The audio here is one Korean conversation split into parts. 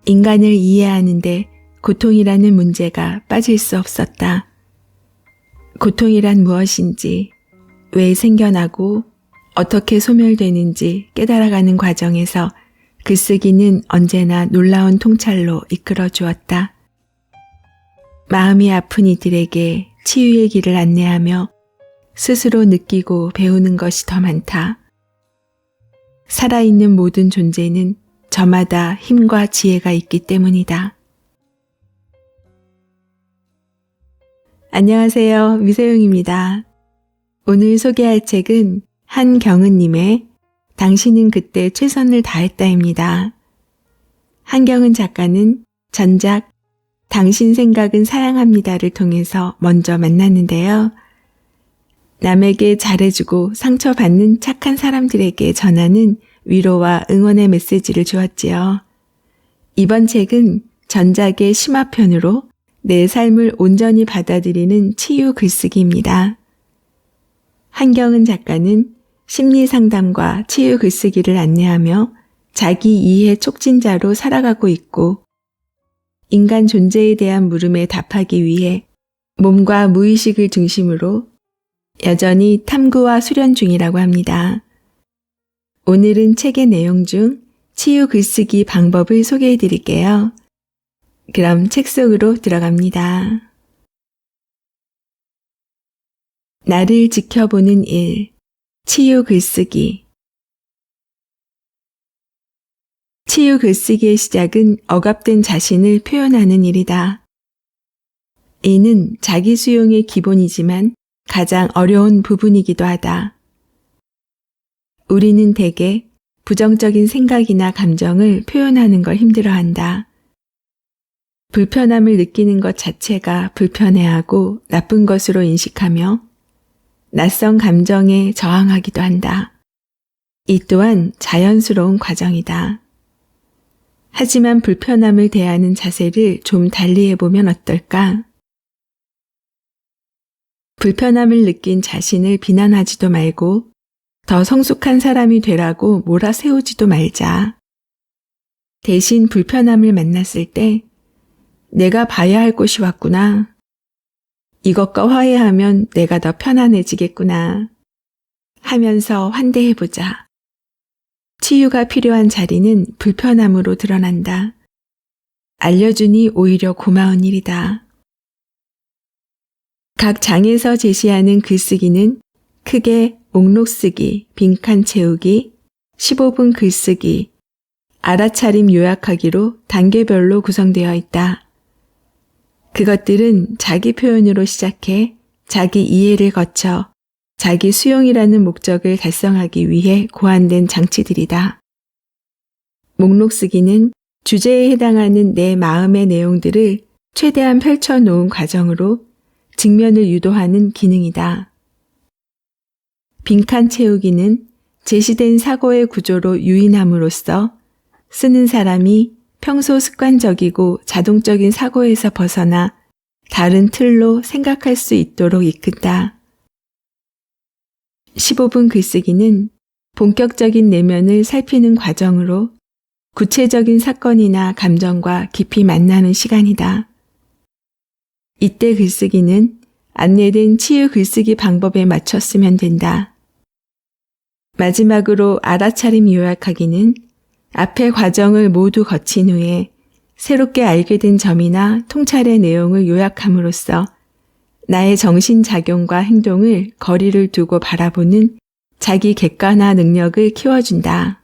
인간을 이해하는데 고통이라는 문제가 빠질 수 없었다. 고통이란 무엇인지, 왜 생겨나고 어떻게 소멸되는지 깨달아가는 과정에서 글쓰기는 언제나 놀라운 통찰로 이끌어 주었다. 마음이 아픈 이들에게 치유의 길을 안내하며 스스로 느끼고 배우는 것이 더 많다. 살아있는 모든 존재는 저마다 힘과 지혜가 있기 때문이다. 안녕하세요. 미세용입니다. 오늘 소개할 책은 한경은님의 당신은 그때 최선을 다했다입니다. 한경은 작가는 전작 당신 생각은 사랑합니다를 통해서 먼저 만났는데요. 남에게 잘해주고 상처받는 착한 사람들에게 전하는 위로와 응원의 메시지를 주었지요. 이번 책은 전작의 심화편으로 내 삶을 온전히 받아들이는 치유 글쓰기입니다. 한경은 작가는 심리 상담과 치유 글쓰기를 안내하며 자기 이해 촉진자로 살아가고 있고 인간 존재에 대한 물음에 답하기 위해 몸과 무의식을 중심으로 여전히 탐구와 수련 중이라고 합니다. 오늘은 책의 내용 중 치유 글쓰기 방법을 소개해 드릴게요. 그럼 책 속으로 들어갑니다. 나를 지켜보는 일, 치유 글쓰기. 치유 글쓰기의 시작은 억압된 자신을 표현하는 일이다. 이는 자기 수용의 기본이지만 가장 어려운 부분이기도 하다. 우리는 대개 부정적인 생각이나 감정을 표현하는 걸 힘들어한다. 불편함을 느끼는 것 자체가 불편해하고 나쁜 것으로 인식하며 낯선 감정에 저항하기도 한다. 이 또한 자연스러운 과정이다. 하지만 불편함을 대하는 자세를 좀 달리 해보면 어떨까? 불편함을 느낀 자신을 비난하지도 말고 더 성숙한 사람이 되라고 몰아세우지도 말자. 대신 불편함을 만났을 때 내가 봐야 할 곳이 왔구나. 이것과 화해하면 내가 더 편안해지겠구나. 하면서 환대해보자. 치유가 필요한 자리는 불편함으로 드러난다. 알려주니 오히려 고마운 일이다. 각 장에서 제시하는 글쓰기는 크게 목록 쓰기, 빈칸 채우기, 15분 글쓰기, 알아차림 요약하기로 단계별로 구성되어 있다. 그것들은 자기 표현으로 시작해 자기 이해를 거쳐 자기 수용이라는 목적을 달성하기 위해 고안된 장치들이다. 목록 쓰기는 주제에 해당하는 내 마음의 내용들을 최대한 펼쳐놓은 과정으로 직면을 유도하는 기능이다. 빈칸 채우기는 제시된 사고의 구조로 유인함으로써 쓰는 사람이 평소 습관적이고 자동적인 사고에서 벗어나 다른 틀로 생각할 수 있도록 이끈다. 15분 글쓰기는 본격적인 내면을 살피는 과정으로 구체적인 사건이나 감정과 깊이 만나는 시간이다. 이때 글쓰기는 안내된 치유 글쓰기 방법에 맞춰 쓰면 된다. 마지막으로 알아차림 요약하기는 앞의 과정을 모두 거친 후에 새롭게 알게 된 점이나 통찰의 내용을 요약함으로써 나의 정신작용과 행동을 거리를 두고 바라보는 자기 객관화 능력을 키워준다.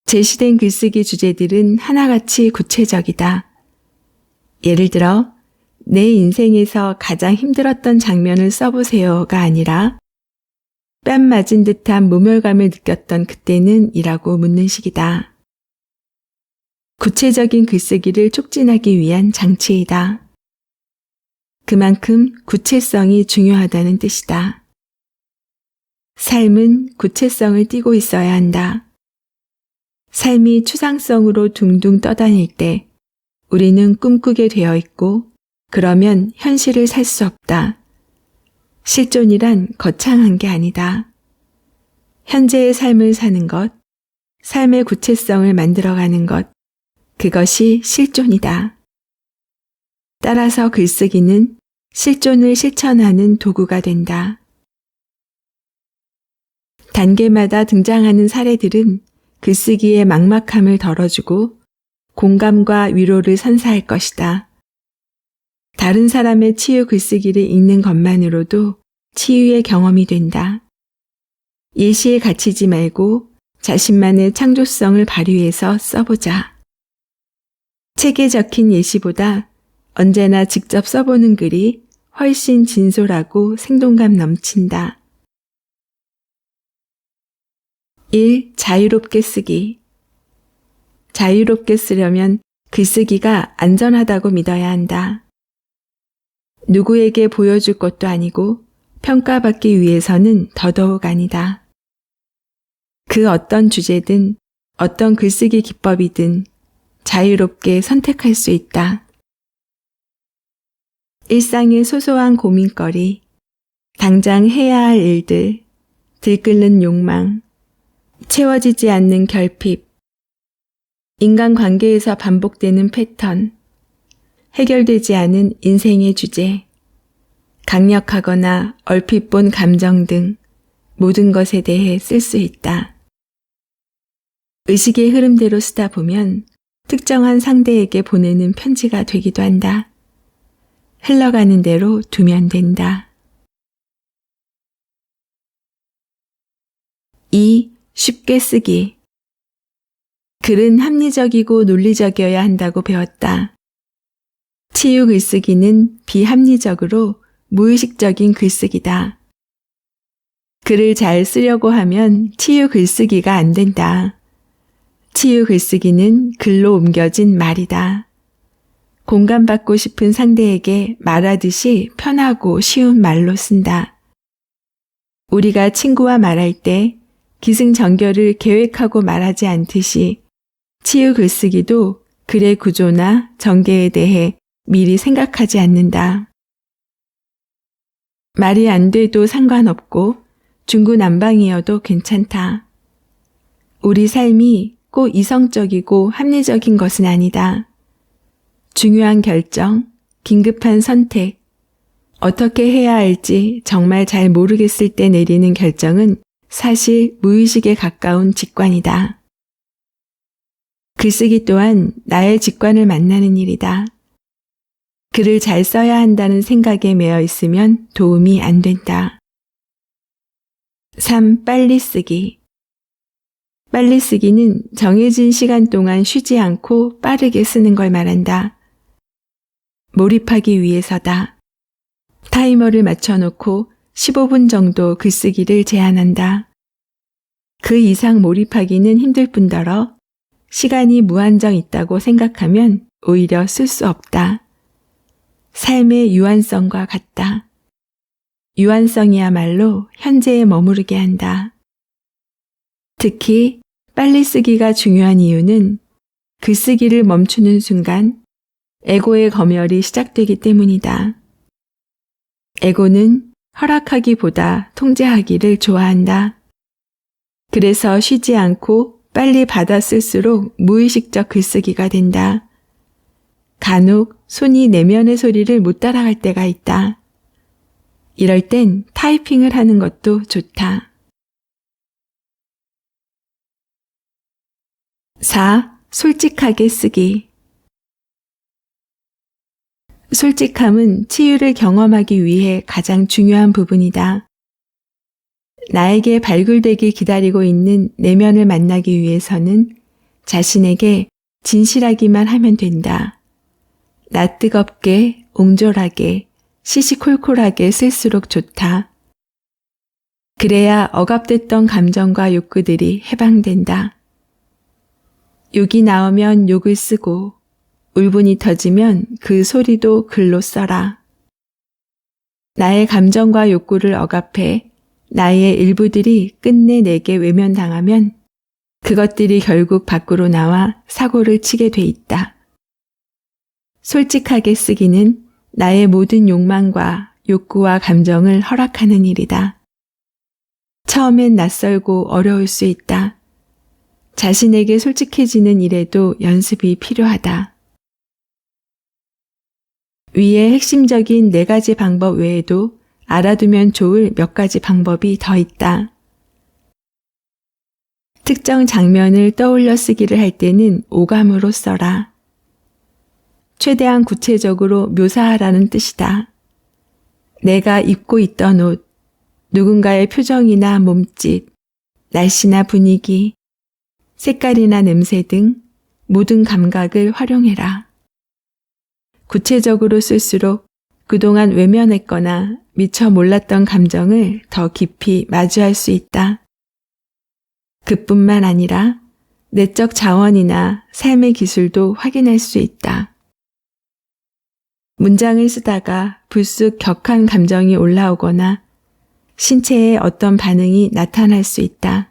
제시된 글쓰기 주제들은 하나같이 구체적이다. 예를 들어 내 인생에서 가장 힘들었던 장면을 써보세요가 아니라 뺨 맞은 듯한 모멸감을 느꼈던 그때는 이라고 묻는 식이다. 구체적인 글쓰기를 촉진하기 위한 장치이다. 그만큼 구체성이 중요하다는 뜻이다. 삶은 구체성을 띠고 있어야 한다. 삶이 추상성으로 둥둥 떠다닐 때 우리는 꿈꾸게 되어 있고 그러면 현실을 살 수 없다. 실존이란 거창한 게 아니다. 현재의 삶을 사는 것, 삶의 구체성을 만들어가는 것, 그것이 실존이다. 따라서 글쓰기는 실존을 실천하는 도구가 된다. 단계마다 등장하는 사례들은 글쓰기의 막막함을 덜어주고 공감과 위로를 선사할 것이다. 다른 사람의 치유 글쓰기를 읽는 것만으로도 치유의 경험이 된다. 예시에 갇히지 말고 자신만의 창조성을 발휘해서 써보자. 책에 적힌 예시보다 언제나 직접 써보는 글이 훨씬 진솔하고 생동감 넘친다. 1. 자유롭게 쓰기. 자유롭게 쓰려면 글쓰기가 안전하다고 믿어야 한다. 누구에게 보여줄 것도 아니고 평가받기 위해서는 더더욱 아니다. 그 어떤 주제든 어떤 글쓰기 기법이든 자유롭게 선택할 수 있다. 일상의 소소한 고민거리, 당장 해야 할 일들, 들끓는 욕망, 채워지지 않는 결핍, 인간관계에서 반복되는 패턴, 해결되지 않은 인생의 주제, 강력하거나 얼핏 본 감정 등 모든 것에 대해 쓸 수 있다. 의식의 흐름대로 쓰다 보면 특정한 상대에게 보내는 편지가 되기도 한다. 흘러가는 대로 두면 된다. 2. 쉽게 쓰기. 글은 합리적이고 논리적이어야 한다고 배웠다. 치유 글쓰기는 비합리적으로 무의식적인 글쓰기다. 글을 잘 쓰려고 하면 치유 글쓰기가 안 된다. 치유 글쓰기는 글로 옮겨진 말이다. 공감받고 싶은 상대에게 말하듯이 편하고 쉬운 말로 쓴다. 우리가 친구와 말할 때 기승전결을 계획하고 말하지 않듯이 치유 글쓰기도 글의 구조나 전개에 대해 미리 생각하지 않는다. 말이 안 돼도 상관없고 중구난방이어도 괜찮다. 우리 삶이 꼭 이성적이고 합리적인 것은 아니다. 중요한 결정, 긴급한 선택, 어떻게 해야 할지 정말 잘 모르겠을 때 내리는 결정은 사실 무의식에 가까운 직관이다. 글쓰기 또한 나의 직관을 만나는 일이다. 글을 잘 써야 한다는 생각에 매여 있으면 도움이 안 된다. 3. 빨리 쓰기. 빨리 쓰기는 정해진 시간 동안 쉬지 않고 빠르게 쓰는 걸 말한다. 몰입하기 위해서다. 타이머를 맞춰놓고 15분 정도 글쓰기를 제한한다. 그 이상 몰입하기는 힘들 뿐더러 시간이 무한정 있다고 생각하면 오히려 쓸 수 없다. 삶의 유한성과 같다. 유한성이야말로 현재에 머무르게 한다. 특히 빨리 쓰기가 중요한 이유는 글쓰기를 멈추는 순간 에고의 검열이 시작되기 때문이다. 에고는 허락하기보다 통제하기를 좋아한다. 그래서 쉬지 않고 빨리 받아 쓸수록 무의식적 글쓰기가 된다. 간혹 손이 내면의 소리를 못 따라갈 때가 있다. 이럴 땐 타이핑을 하는 것도 좋다. 4. 솔직하게 쓰기. 솔직함은 치유를 경험하기 위해 가장 중요한 부분이다. 나에게 발굴되길 기다리고 있는 내면을 만나기 위해서는 자신에게 진실하기만 하면 된다. 낯뜨겁게, 옹졸하게, 시시콜콜하게 쓸수록 좋다. 그래야 억압됐던 감정과 욕구들이 해방된다. 욕이 나오면 욕을 쓰고 울분이 터지면 그 소리도 글로 써라. 나의 감정과 욕구를 억압해 나의 일부들이 끝내 내게 외면당하면 그것들이 결국 밖으로 나와 사고를 치게 돼 있다. 솔직하게 쓰기는 나의 모든 욕망과 욕구와 감정을 허락하는 일이다. 처음엔 낯설고 어려울 수 있다. 자신에게 솔직해지는 일에도 연습이 필요하다. 위의 핵심적인 4가지 방법 외에도 알아두면 좋을 몇 가지 방법이 더 있다. 특정 장면을 떠올려 쓰기를 할 때는 오감으로 써라. 최대한 구체적으로 묘사하라는 뜻이다. 내가 입고 있던 옷, 누군가의 표정이나 몸짓, 날씨나 분위기, 색깔이나 냄새 등 모든 감각을 활용해라. 구체적으로 쓸수록 그동안 외면했거나 미처 몰랐던 감정을 더 깊이 마주할 수 있다. 그뿐만 아니라 내적 자원이나 삶의 기술도 확인할 수 있다. 문장을 쓰다가 불쑥 격한 감정이 올라오거나 신체에 어떤 반응이 나타날 수 있다.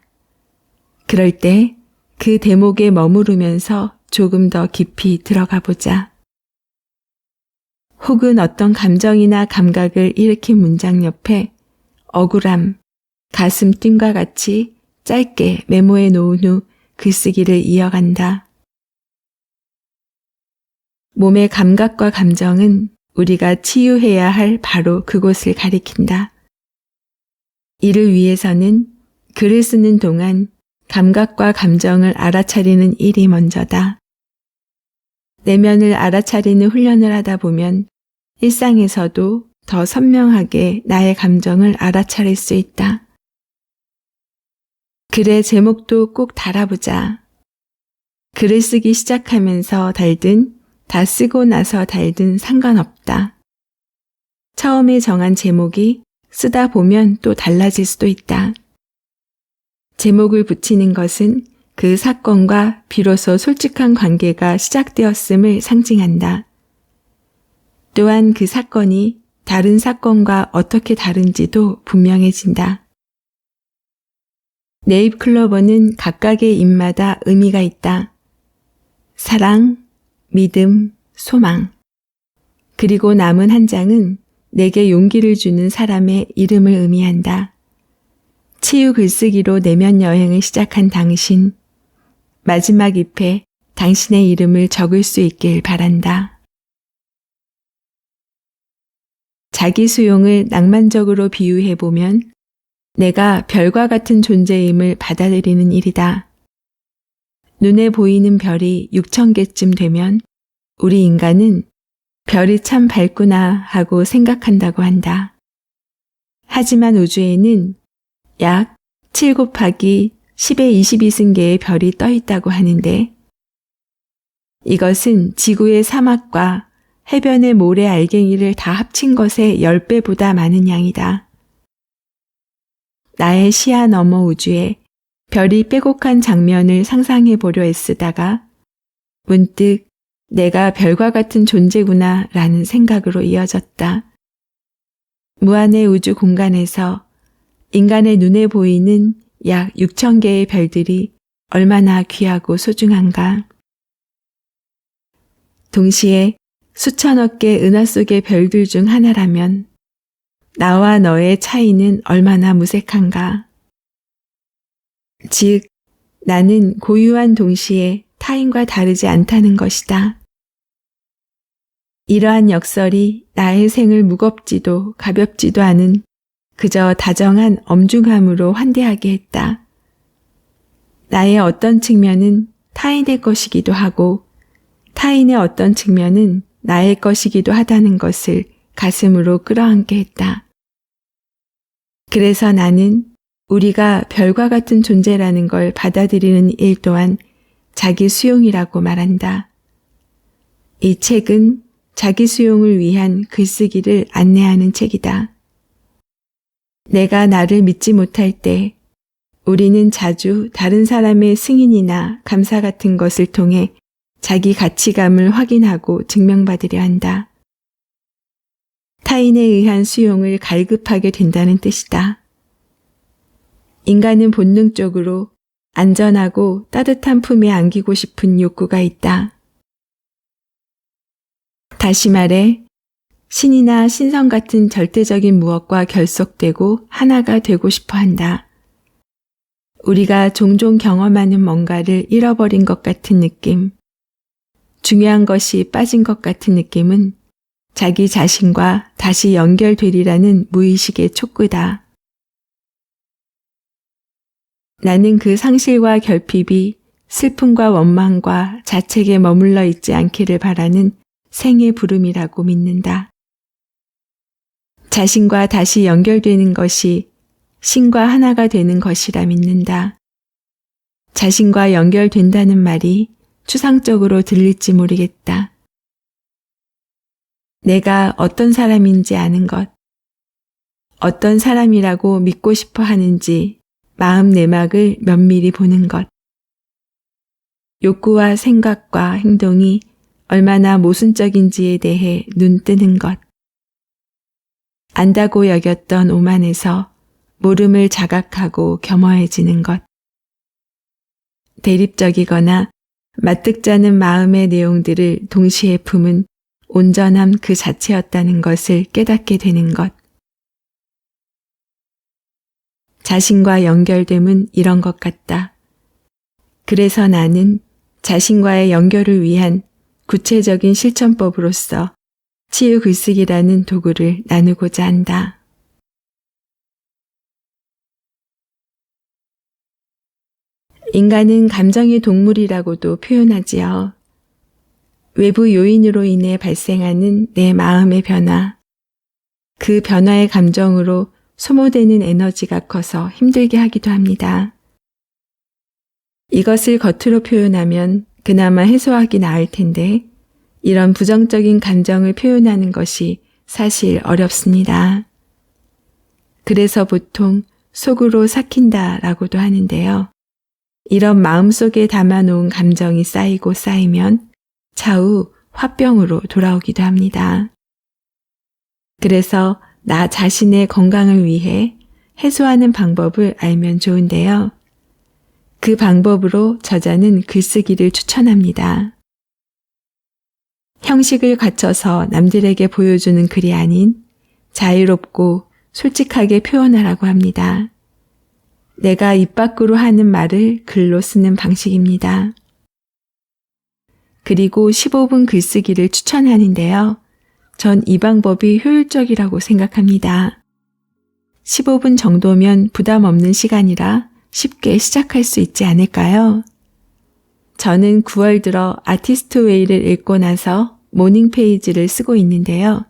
그럴 때 그 대목에 머무르면서 조금 더 깊이 들어가 보자. 혹은 어떤 감정이나 감각을 일으킨 문장 옆에 억울함, 가슴 뛴과 같이 짧게 메모해 놓은 후 글쓰기를 이어간다. 몸의 감각과 감정은 우리가 치유해야 할 바로 그곳을 가리킨다. 이를 위해서는 글을 쓰는 동안 감각과 감정을 알아차리는 일이 먼저다. 내면을 알아차리는 훈련을 하다 보면 일상에서도 더 선명하게 나의 감정을 알아차릴 수 있다. 글의 제목도 꼭 달아보자. 글을 쓰기 시작하면서 달든 다 쓰고 나서 달든 상관없다. 처음에 정한 제목이 쓰다 보면 또 달라질 수도 있다. 제목을 붙이는 것은 그 사건과 비로소 솔직한 관계가 시작되었음을 상징한다. 또한 그 사건이 다른 사건과 어떻게 다른지도 분명해진다. 네잎 클로버는 각각의 잎마다 의미가 있다. 사랑, 믿음, 소망. 그리고 남은 한 장은 내게 용기를 주는 사람의 이름을 의미한다. 치유 글쓰기로 내면 여행을 시작한 당신, 마지막 잎에 당신의 이름을 적을 수 있길 바란다. 자기 수용을 낭만적으로 비유해보면 내가 별과 같은 존재임을 받아들이는 일이다. 눈에 보이는 별이 6,000개쯤 되면 우리 인간은 별이 참 밝구나 하고 생각한다고 한다. 하지만 우주에는 약 7 곱하기 10의 22승계의 별이 떠 있다고 하는데 이것은 지구의 사막과 해변의 모래 알갱이를 다 합친 것의 10배보다 많은 양이다. 나의 시야 너머 우주에 별이 빼곡한 장면을 상상해 보려 애쓰다가 문득 내가 별과 같은 존재구나 라는 생각으로 이어졌다. 무한의 우주 공간에서 인간의 눈에 보이는 약 6,000개의 별들이 얼마나 귀하고 소중한가. 동시에 수천억 개 은하 속의 별들 중 하나라면 나와 너의 차이는 얼마나 무색한가. 즉, 나는 고유한 동시에 타인과 다르지 않다는 것이다. 이러한 역설이 나의 생을 무겁지도 가볍지도 않은 그저 다정한 엄중함으로 환대하게 했다. 나의 어떤 측면은 타인의 것이기도 하고 타인의 어떤 측면은 나의 것이기도 하다는 것을 가슴으로 끌어안게 했다. 그래서 나는 우리가 별과 같은 존재라는 걸 받아들이는 일 또한 자기 수용이라고 말한다. 이 책은 자기 수용을 위한 글쓰기를 안내하는 책이다. 내가 나를 믿지 못할 때 우리는 자주 다른 사람의 승인이나 감사 같은 것을 통해 자기 가치감을 확인하고 증명받으려 한다. 타인에 의한 수용을 갈급하게 된다는 뜻이다. 인간은 본능적으로 안전하고 따뜻한 품에 안기고 싶은 욕구가 있다. 다시 말해 신이나 신성 같은 절대적인 무엇과 결속되고 하나가 되고 싶어 한다. 우리가 종종 경험하는 뭔가를 잃어버린 것 같은 느낌, 중요한 것이 빠진 것 같은 느낌은 자기 자신과 다시 연결되리라는 무의식의 촉구다. 나는 그 상실과 결핍이 슬픔과 원망과 자책에 머물러 있지 않기를 바라는 생의 부름이라고 믿는다. 자신과 다시 연결되는 것이 신과 하나가 되는 것이라 믿는다. 자신과 연결된다는 말이 추상적으로 들릴지 모르겠다. 내가 어떤 사람인지 아는 것, 어떤 사람이라고 믿고 싶어 하는지 마음 내막을 면밀히 보는 것, 욕구와 생각과 행동이 얼마나 모순적인지에 대해 눈 뜨는 것, 안다고 여겼던 오만에서 모름을 자각하고 겸허해지는 것, 대립적이거나 마뜩잖은 마음의 내용들을 동시에 품은 온전함 그 자체였다는 것을 깨닫게 되는 것. 자신과 연결됨은 이런 것 같다. 그래서 나는 자신과의 연결을 위한 구체적인 실천법으로서 치유 글쓰기라는 도구를 나누고자 한다. 인간은 감정의 동물이라고도 표현하지요. 외부 요인으로 인해 발생하는 내 마음의 변화, 그 변화의 감정으로 소모되는 에너지가 커서 힘들게 하기도 합니다. 이것을 겉으로 표현하면 그나마 해소하기 나을 텐데 이런 부정적인 감정을 표현하는 것이 사실 어렵습니다. 그래서 보통 속으로 삭힌다라고도 하는데요. 이런 마음속에 담아놓은 감정이 쌓이고 쌓이면 차후 화병으로 돌아오기도 합니다. 그래서 나 자신의 건강을 위해 해소하는 방법을 알면 좋은데요. 그 방법으로 저자는 글쓰기를 추천합니다. 형식을 갖춰서 남들에게 보여주는 글이 아닌 자유롭고 솔직하게 표현하라고 합니다. 내가 입 밖으로 하는 말을 글로 쓰는 방식입니다. 그리고 15분 글쓰기를 추천하는데요. 전 이 방법이 효율적이라고 생각합니다. 15분 정도면 부담 없는 시간이라 쉽게 시작할 수 있지 않을까요? 저는 9월 들어 아티스트 웨이를 읽고 나서 모닝 페이지를 쓰고 있는데요.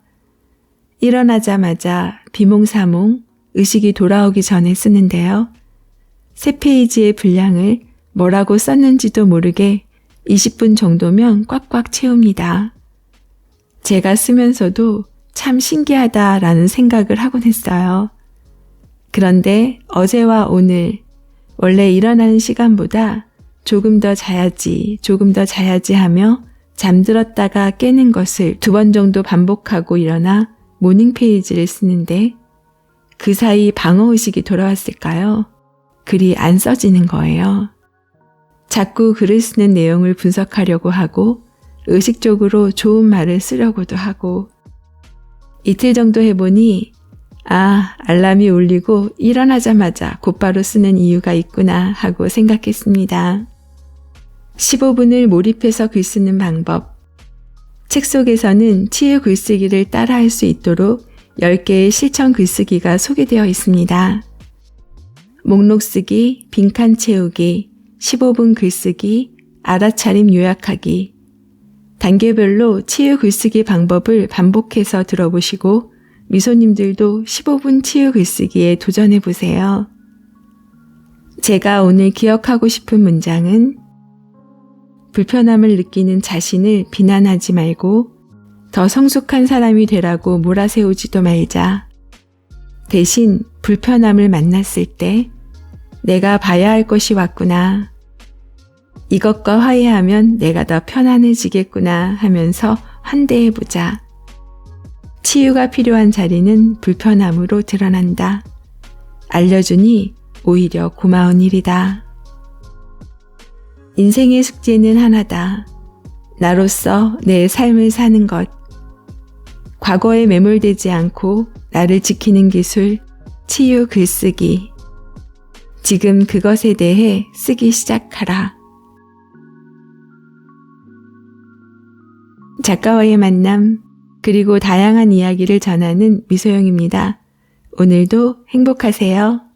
일어나자마자 비몽사몽 의식이 돌아오기 전에 쓰는데요. 세 페이지의 분량을 뭐라고 썼는지도 모르게 20분 정도면 꽉꽉 채웁니다. 제가 쓰면서도 참 신기하다라는 생각을 하곤 했어요. 그런데 어제와 오늘 원래 일어나는 시간보다 조금 더 자야지 하며 잠들었다가 깨는 것을 2번 정도 반복하고 일어나 모닝 페이지를 쓰는데 그 사이 방어의식이 돌아왔을까요? 글이 안 써지는 거예요. 자꾸 글을 쓰는 내용을 분석하려고 하고 의식적으로 좋은 말을 쓰려고도 하고 이틀 정도 해보니 알람이 울리고 일어나자마자 곧바로 쓰는 이유가 있구나 하고 생각했습니다. 15분을 몰입해서 글 쓰는 방법. 책 속에서는 치유 글쓰기를 따라할 수 있도록 10개의 실천 글쓰기가 소개되어 있습니다. 목록 쓰기, 빈칸 채우기, 15분 글쓰기, 알아차림 요약하기. 단계별로 치유 글쓰기 방법을 반복해서 들어보시고 미소님들도 15분 치유 글쓰기에 도전해보세요. 제가 오늘 기억하고 싶은 문장은 불편함을 느끼는 자신을 비난하지 말고 더 성숙한 사람이 되라고 몰아세우지도 말자. 대신 불편함을 만났을 때 내가 봐야 할 것이 왔구나. 이것과 화해하면 내가 더 편안해지겠구나 하면서 환대해보자. 치유가 필요한 자리는 불편함으로 드러난다. 알려주니 오히려 고마운 일이다. 인생의 숙제는 하나다. 나로서 내 삶을 사는 것. 과거에 매몰되지 않고 나를 지키는 기술, 치유 글쓰기. 지금 그것에 대해 쓰기 시작하라. 작가와의 만남, 그리고 다양한 이야기를 전하는 미소영입니다. 오늘도 행복하세요.